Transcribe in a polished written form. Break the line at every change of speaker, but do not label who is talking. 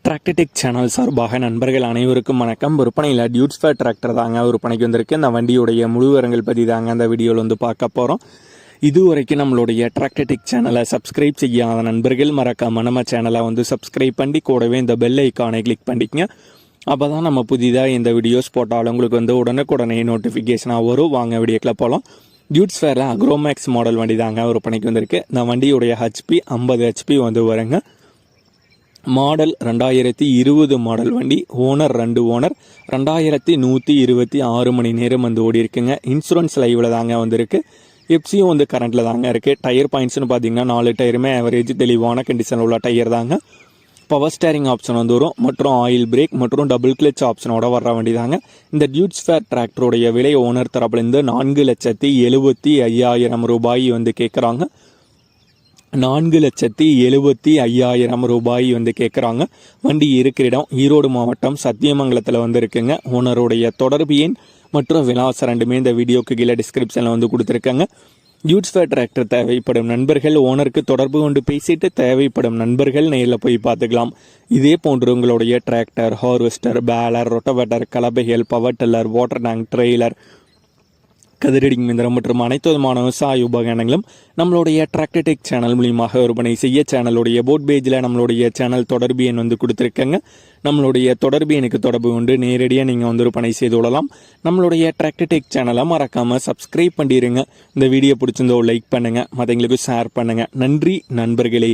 Tractor Tech channel சார்பாக நண்பர்கள் அனைவருக்கும் வணக்கம். விற்பனையில் டியூட்ஸ்ஃபேர் டிராக்டர் தாங்க விற்பனைக்கு வந்திருக்கு. இந்த வண்டியுடைய முழு விவரங்கள் பற்றி தாங்க அந்த வீடியோவில் வந்து பார்க்க போகிறோம். இதுவரைக்கும் நம்மளுடைய டிராக்டர்டெக் சேனலை சப்ஸ்கிரைப் செய்யாத நண்பர்கள் மறக்காம நம்ம சேனலை வந்து சப்ஸ்கிரைப் பண்ணி கூடவே இந்த பெல் ஐக்கானை கிளிக் பண்ணிக்கங்க. அப்போ தான் நம்ம புதிதாக இந்த வீடியோஸ் போட்டாலும் உங்களுக்கு வந்து உடனுக்குடனே நோட்டிஃபிகேஷனாக வரும். வாங்க வீடியோக்கில் போகலாம். டியூட்ஸ்ஃபேரில் அக்ரோமேக்ஸ் மாடல் வண்டி தாங்க விற்பனைக்கு வந்திருக்கு. இந்த வண்டியுடைய ஹெச்பி 50 ஹெச்பி வந்து வருங்க. மாடல் 2020 மாடல் வண்டி. Owner 2 owner. 2126 மணி நேரம் வந்து ஓடி இருக்குங்க. இன்சூரன்ஸ் லைவில் தாங்க வந்திருக்கு. எஃப்சியும் வந்து கரண்ட்டில் தாங்க இருக்குது. டயர் பாயிண்ட்ஸ்னு பார்த்தீங்கன்னா 4 டயருமே ஆவரேஜ் தெளிவான கண்டிஷனில் உள்ள டயர் தாங்க. பவர் ஸ்டேரிங் ஆப்ஷன் வந்து வரும் மற்றும் ஆயில் பிரேக் மற்றும் டபுள் கிளச் ஆப்ஷனோட வர்ற வண்டி தாங்க. இந்த டியூட்ஸ்ஃபேர் டிராக்டருடைய விலை ஓனர் தரப்புலேருந்து 4,75,000 ரூபாய் வந்து கேட்குறாங்க. 4,75,000 ரூபாய் வந்து கேட்குறாங்க. வண்டி இருக்கிற இடம் ஈரோடு மாவட்டம் சத்தியமங்கலத்தில் வந்து இருக்குங்க. ஓனருடைய தொடர்பு எண் மற்றும் விலாசம் ரெண்டுமே இந்த வீடியோக்கு கீழே டிஸ்கிரிப்ஷனில் வந்து கொடுத்துருக்காங்க. டியூட்ஸ்ஃபேர் டிராக்டர் தேவைப்படும் நண்பர்கள் ஓனருக்கு தொடர்பு கொண்டு பேசிட்டு தேவைப்படும் நண்பர்கள் நேரில் போய் பார்த்துக்கலாம். இதே போன்று உங்களுடைய டிராக்டர், ஹார்வெஸ்டர், பேலர், ரொட்டவேட்டர், கலப்பைகள், power tiller, water tank, trailer, கதிரடிங் மிந்திரம் மற்றும் அனைத்து விதமான விவசாய உபகரணங்களும் நம்மளுடைய டிராக்டர்டெக் சேனல் மூலியமாக விற்பனை செய்ய சேனலுடைய போட் பேஜில் நம்மளுடைய சேனல் தொடர்பு எண் வந்து கொடுத்துருக்கங்க. நம்மளுடைய தொடர்பு எனக்கு தொடர்பு கொண்டு நேரடியாக நீங்கள் வந்து விற்பனை செய்து கொள்ளலாம். நம்மளுடைய டிராக்டர்டெக் சேனலை மறக்காமல் சப்ஸ்கிரைப் பண்ணிடுங்க. இந்த வீடியோ பிடிச்சிருந்தோ லைக் பண்ணுங்கள், மற்றவங்களுக்கு ஷேர் பண்ணுங்கள். நன்றி நண்பர்களே.